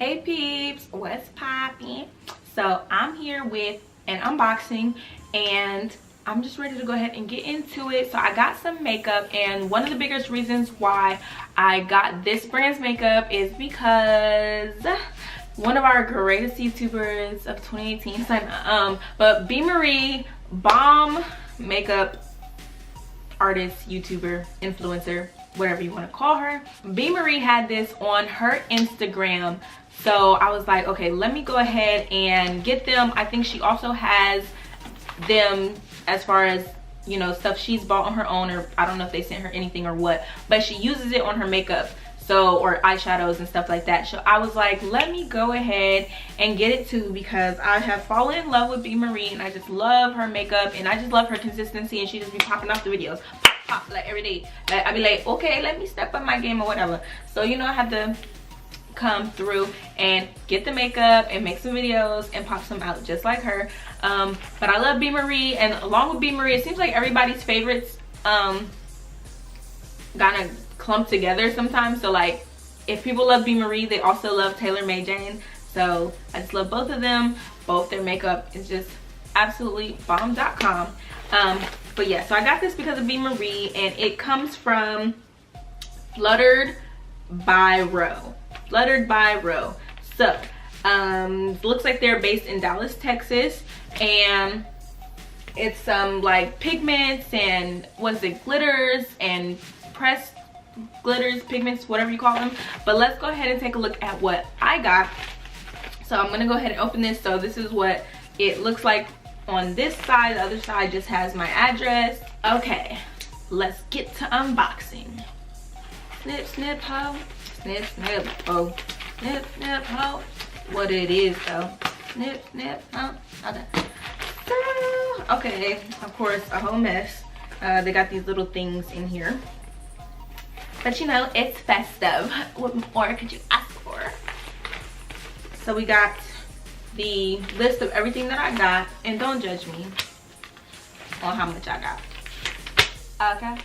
Hey peeps, what's poppin'? So I'm here with an unboxing and I'm just ready to go ahead and get into it. So I got some makeup, and one of the biggest reasons why I got this brand's makeup is because one of our greatest YouTubers of 2018, but BMARIE, bomb makeup artist, YouTuber, influencer, whatever you want to call her. BMARIE had this on her Instagram, so I was like, okay, let me go ahead and get them. I think she also has them as far as, you know, stuff she's bought on her own, or I don't know if they sent her anything or what, but she uses it on her makeup, so, or eyeshadows and stuff like that. So I was like, let me go ahead and get it too, because I have fallen in love with BMARIE and I just love her makeup and I just love her consistency, and she just be popping off the videos pop, like every day. Like, I be like, okay, let me step up my game or whatever. So, you know, I have to come through and get the makeup and make some videos and pop some out just like her. But I love BMARIE, and along with BMARIE, it seems like everybody's favorites kind of clump together sometimes. So like, if people love BMARIE, they also love TaylorMade. So I just love both of them. Both their makeup is just absolutely bomb.com. But yeah, so I got this because of BMARIE, and it comes from FlutteredByRo. FlutteredByRo. So looks like they're based in Dallas, Texas, and it's some like pigments and what's it, glitters and pressed glitters, pigments, whatever you call them. But let's go ahead and take a look at what I got. So I'm gonna go ahead and open this. So this is what it looks like on this side. The other side just has my address. Okay, let's get to unboxing. Snip, snip, ho. Snip, snip, ho. Snip, snip, ho. What it is though. Snip, snip, ho. Okay. So, okay, of course, a whole mess. They got these little things in here. But you know, it's festive. What more could you ask for? So we got the list of everything that I got, and don't judge me on how much I got. Okay.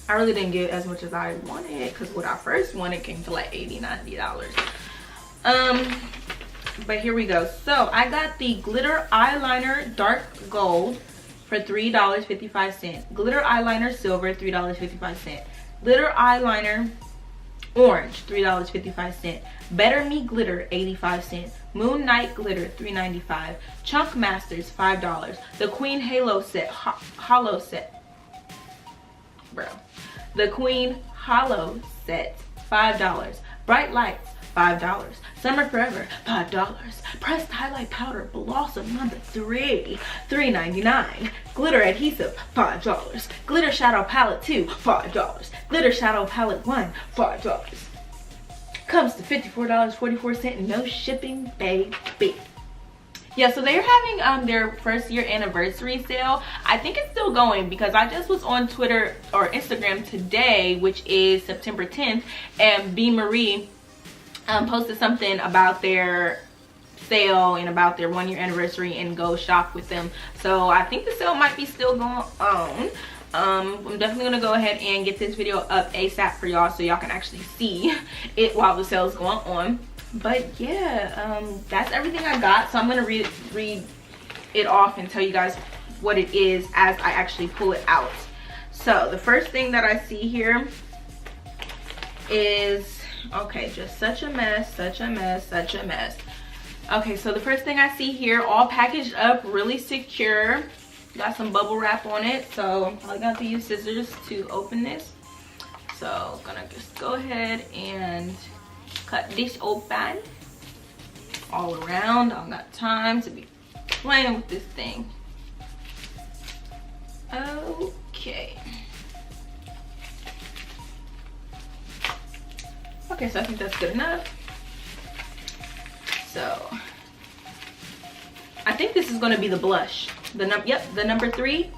I really didn't get as much as I wanted, because what I first wanted came to like $80–90. But here we go. So I got the glitter eyeliner dark gold for $3.55. Glitter eyeliner silver, $3.55. Glitter eyeliner orange, $3.55. Better Me glitter, 85 cents. Moon Night glitter, $3.95. Chunk Masters, $5. The Queen Halo set, hollow set, bro. The Queen Hollow set, $5. Bright Lights, $5. Summer Forever, $5. Pressed Highlight Powder Blossom number 3, $3.99. Glitter Adhesive, $5. Glitter Shadow Palette 2, $5. Glitter Shadow Palette 1, $5. Comes to $54.44, no shipping, baby. Yeah, so they're having their first year anniversary sale. I think it's still going, because I just was on Twitter or Instagram today, which is September 10th, and BMARIE posted something about their sale and about their 1 year anniversary, and go shop with them. So I think the sale might be still going on. I'm definitely gonna go ahead and get this video up ASAP for y'all, so y'all can actually see it while the sale is going on. But yeah, that's everything I got. So I'm gonna read it off and tell you guys what it is as I actually pull it out. So the first thing that I see here is, okay, just such a mess, such a mess, such a mess. Okay, so the first thing I see here, all packaged up, really secure. Got some bubble wrap on it, so I got to use scissors to open this. So gonna just go ahead and cut this open all around. I don't got time to be playing with this thing. Okay. Okay, so I think that's good enough. So I think this is going to be the blush. The number 3.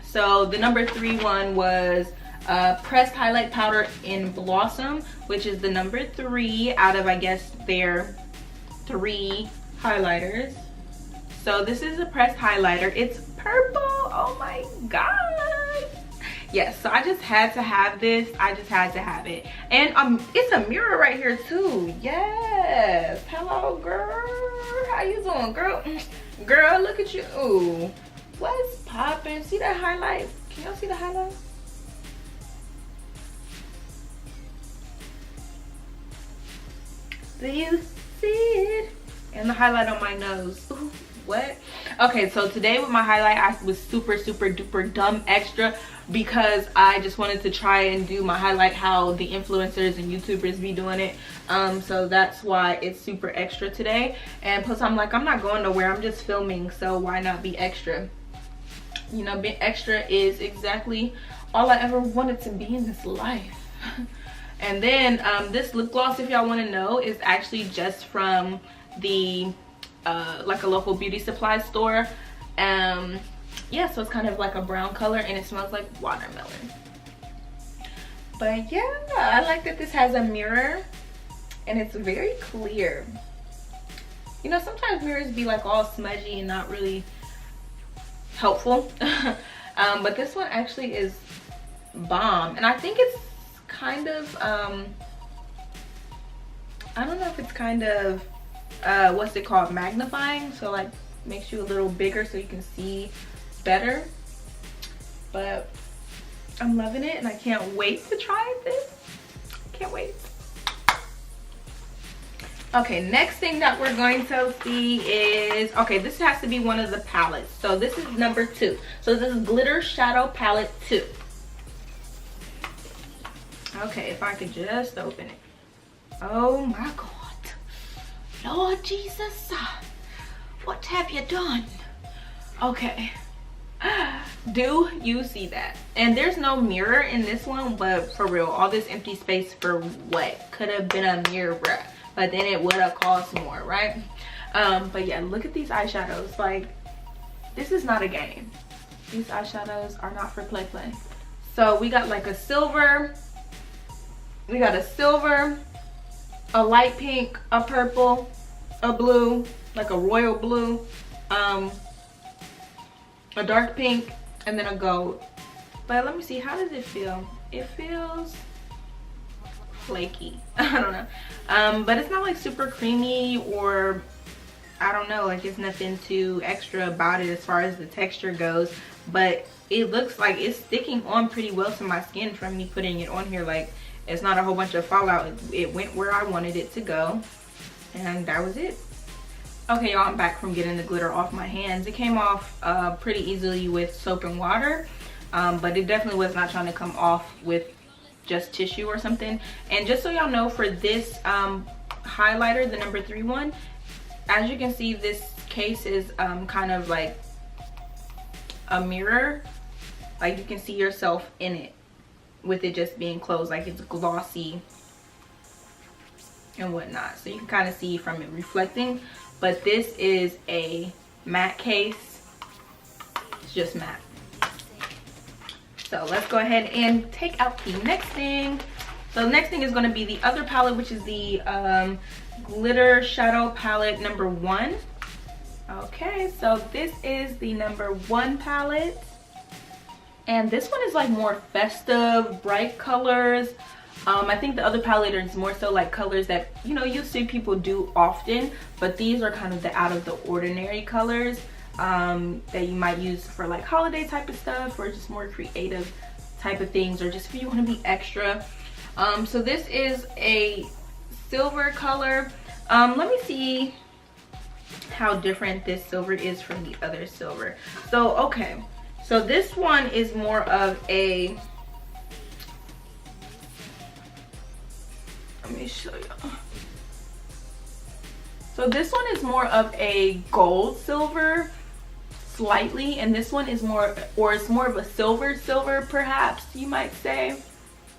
So the number 3 one was pressed highlight powder in Blossom, which is the number 3 out of, I guess, their 3 highlighters. So this is a pressed highlighter. It's purple. Oh my god, Yes, so I just had to have this. I just had to have it. And it's a mirror right here too. Yes. Hello, girl. How you doing, girl? Girl, look at you. Ooh. What's popping? See that highlight? Can y'all see the highlight? Do you see it? And the highlight on my nose. Ooh, what? Okay, so today with my highlight, I was super duper dumb extra because I just wanted to try and do my highlight how the influencers and YouTubers be doing it. So that's why it's super extra today. And plus I'm like, I'm not going nowhere, I'm just filming, so why not be extra? You know, being extra is exactly all I ever wanted to be in this life. And then this lip gloss, if y'all want to know, is actually just from the like a local beauty supply store. Yeah, so it's kind of like a brown color and it smells like watermelon. But yeah, I like that this has a mirror and it's very clear. You know, sometimes mirrors be like all smudgy and not really helpful. But this one actually is bomb, and I think it's kind of I don't know if it's kind of what's it called, magnifying, so like makes you a little bigger so you can see better. But I'm loving it and I can't wait to try this. Can't wait. Okay, next thing that we're going to see is, okay, this has to be one of the palettes. So this is number 2. So this is Glitter Shadow Palette 2. Okay, if I could just open it. Oh my God. Lord Jesus, what have you done? Okay. Do you see that? And there's no mirror in this one, but for real, all this empty space for what? Could have been a mirror, bruh. But then it would have cost more, right? But yeah, look at these eyeshadows. Like, this is not a game. These eyeshadows are not for play. So we got like a silver. We got a silver, a light pink, a purple, a blue, like a royal blue, a dark pink, and then a gold. But let me see, how does it feel? It feels flaky. I don't know. But it's not like super creamy, or I don't know, like it's nothing too extra about it as far as the texture goes. But it looks like it's sticking on pretty well to my skin from me putting it on here. Like, it's not a whole bunch of fallout. It went where I wanted it to go, and that was it. Okay, y'all, I'm back from getting the glitter off my hands. It came off pretty easily with soap and water, but it definitely was not trying to come off with just tissue or something. And just so y'all know, for this highlighter, the number 3 one, as you can see, this case is kind of like a mirror. Like, you can see yourself in it with it just being closed. Like, it's glossy and whatnot, so you can kind of see from it reflecting. But this is a matte case. It's just matte. So let's go ahead and take out the next thing. So the next thing is going to be the other palette, which is the Glitter Shadow Palette number 1. Okay, so this is the number 1 palette. And this one is like more festive, bright colors. I think the other palette is more so like colors that, you know, you see people do often, but these are kind of the out of the ordinary colors that you might use for like holiday type of stuff, or just more creative type of things, or just if you want to be extra. So this is a silver color. Let me see how different this silver is from the other silver. So okay, so this one is more of a, let me show you. So this one is more of a gold silver slightly, and this one is more, or it's more of a silver perhaps you might say,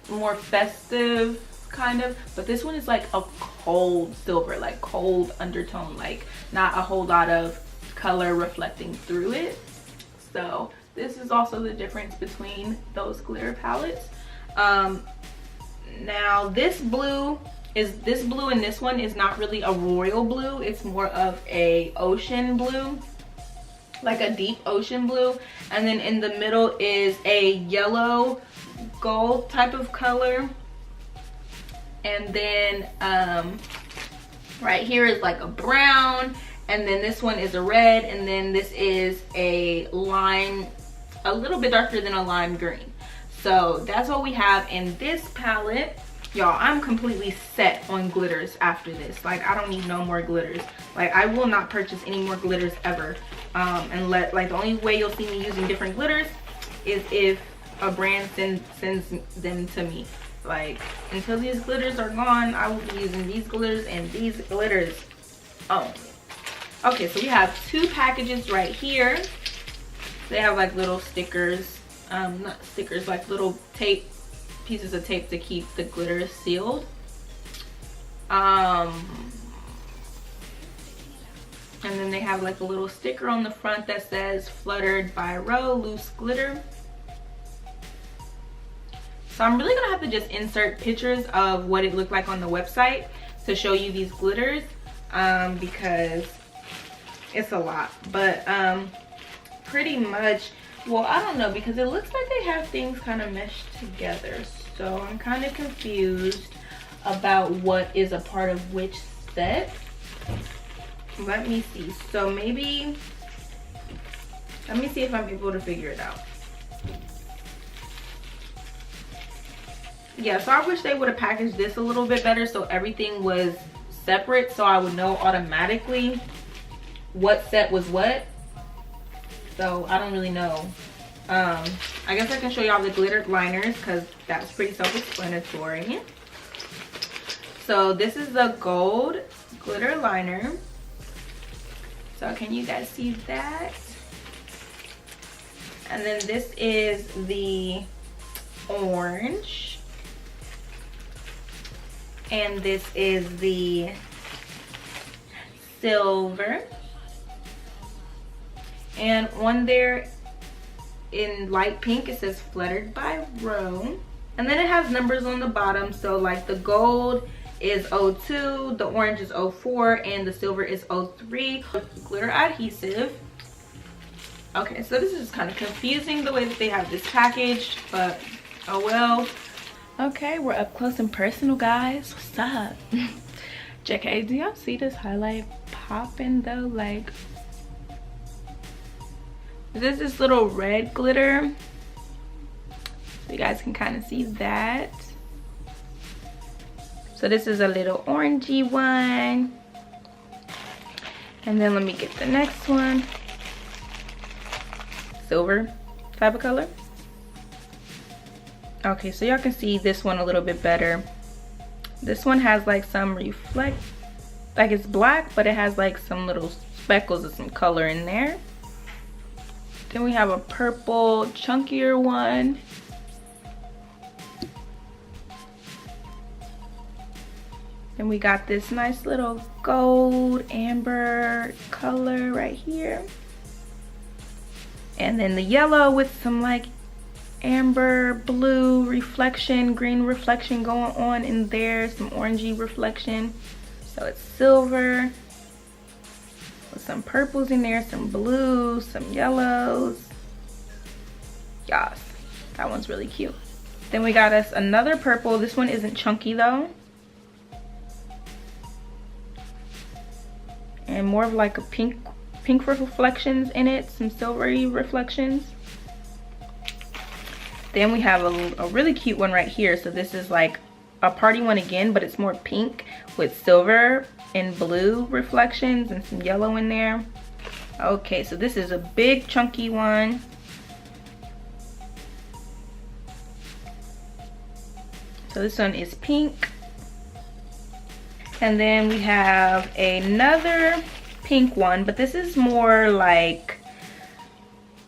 more festive kind of. But this one is like a cold silver, like cold undertone, like not a whole lot of color reflecting through it. So this is also the difference between those glitter palettes. Now this blue and this one is not really a royal blue. It's more of a ocean blue. like a deep ocean blue, and then in the middle is a yellow gold type of color, and then right here is like a brown, and then this one is a red, and then this is a lime, a little bit darker than a lime green. So that's what we have in this palette. Y'all, I'm completely set on glitters after this. Like, I don't need no more glitters. Like, I will not purchase any more glitters ever. And like the only way you'll see me using different glitters is if a brand sends them to me. Like, until these glitters are gone, I will be using these glitters and these glitters only. Okay, so we have 2 packages right here. They have like little stickers, not stickers, like little tape, pieces of tape to keep the glitter sealed. And then they have like a little sticker on the front that says FlutteredByRo loose glitter. So I'm really gonna have to just insert pictures of what it looked like on the website to show you these glitters, because it's a lot. But pretty much, well, I don't know, because it looks like they have things kind of meshed together. So I'm kind of confused about what is a part of which set. Let me see. So maybe, let me see if I'm able to figure it out. Yeah, so I wish they would have packaged this a little bit better so everything was separate, so I would know automatically what set was what. So I don't really know. I guess I can show y'all the glitter liners because that's pretty self-explanatory. So this is the gold glitter liner. So can you guys see that? And then this is the orange. And this is the silver. And on there in light pink, it says FlutteredByRo. And then it has numbers on the bottom. So like the gold is 02, the orange is 04, and the silver is 03. Glitter adhesive. Okay, so this is kind of confusing the way that they have this packaged, but oh well. Okay, we're up close and personal, guys. What's up? JK, do y'all see this highlight popping though? Like, this is this little red glitter. So you guys can kind of see that. So this is a little orangey one. And then let me get the next one. Silver type of color. Okay, so y'all can see this one a little bit better. This one has like some reflect, like it's black, but it has like some little speckles of some color in there. Then we have a purple, chunkier one. Then we got this nice little gold amber color right here. And then the yellow with some like amber blue reflection, green reflection going on in there, some orangey reflection. So it's silver with some purples in there, some blues, some yellows. Yes, that one's really cute. Then we got us another purple. This one isn't chunky though, and more of like a pink reflections in it, some silvery reflections. Then we have a really cute one right here. So this is like a party one again, but it's more pink with silver and blue reflections and some yellow in there. Okay, so this is a big chunky one. So this one is pink. And then we have another pink one, but this is more like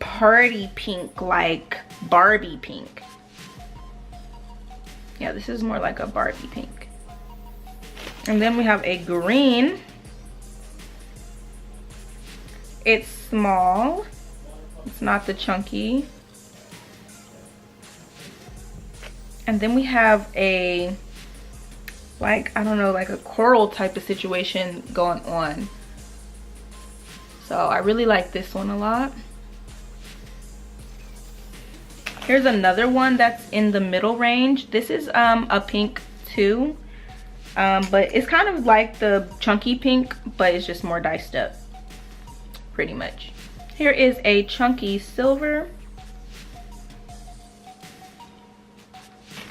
party pink, like Barbie pink. Yeah, this is more like a Barbie pink. And then we have a green. It's small. It's not the chunky. And then we have a, like, I don't know, like a coral type of situation going on. So I really like this one a lot. Here's another one that's in the middle range. This is a pink too, but it's kind of like the chunky pink, but it's just more diced up, pretty much. Here is a chunky silver.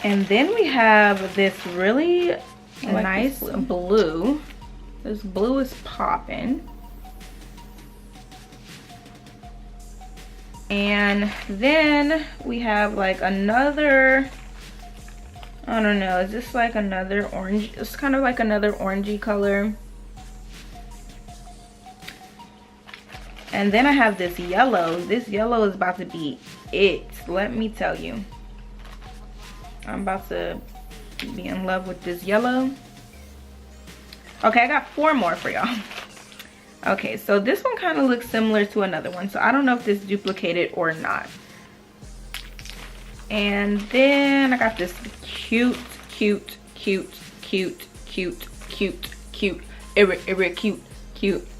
And then we have this really nice blue. This blue is popping. And then we have like another, I don't know, is this like another orange? It's kind of like another orangey color. And then I have this yellow. This yellow is about to be it, let me tell you. I'm about to be in love with this yellow. Okay, I got 4 more for y'all. Okay, so this one kind of looks similar to another one, so I don't know if this is duplicated or not. And then I got this cute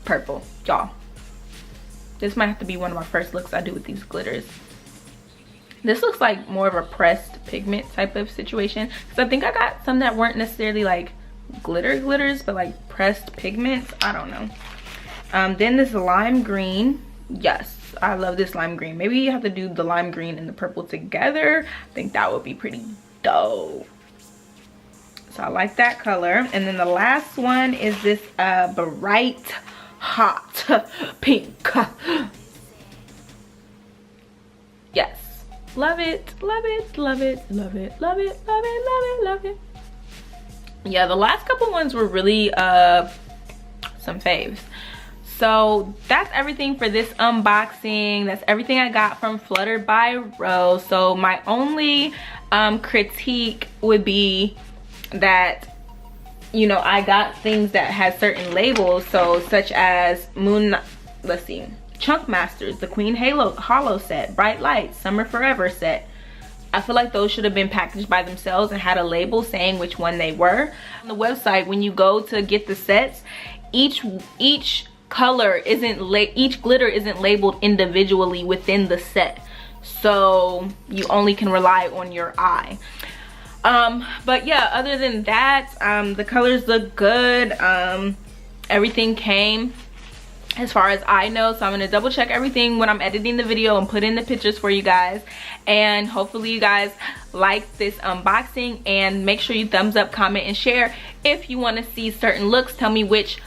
purple, y'all. This might have to be one of my first looks I do with these glitters. This looks like more of a pressed pigment type of situation, because I think I got some that weren't necessarily like glitters, but like pressed pigments. I don't know. Then this lime green. Yes, I love this lime green. Maybe you have to do the lime green and the purple together. I think that would be pretty dope. So I like that color. And then the last one is this bright hot pink. Yes, love it, love it, love it, love it, love it, love it, love it, love it. Yeah, the last couple ones were really some faves. So that's everything for this unboxing. That's everything I got from FlutteredByRo. So my only critique would be that, you know, I got things that had certain labels, so such as Chunk Masters, the Queen Hollow set, Bright Lights, Summer Forever set. I feel like those should have been packaged by themselves and had a label saying which one they were. On the website, when you go to get the sets, each color isn't, each glitter isn't labeled individually within the set, so you only can rely on your eye. But yeah, other than that, the colors look good. Everything came as far as I know, so I'm gonna double check everything when I'm editing the video and put in the pictures for you guys. And hopefully you guys like this unboxing, and make sure you thumbs up, comment, and share if you want to see certain looks. Tell me which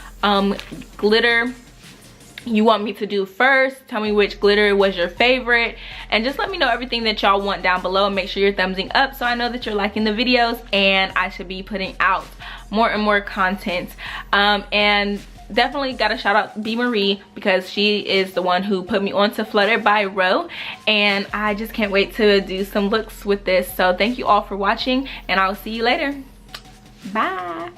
glitter you want me to do first. Tell me which glitter was your favorite, and just let me know everything that y'all want down below, and make sure you're thumbsing up so I know that you're liking the videos, and I should be putting out more and more content. And definitely gotta shout out BMARIE, because she is the one who put me on to FlutteredByRo, and I just can't wait to do some looks with this. So thank you all for watching, and I'll see you later. Bye.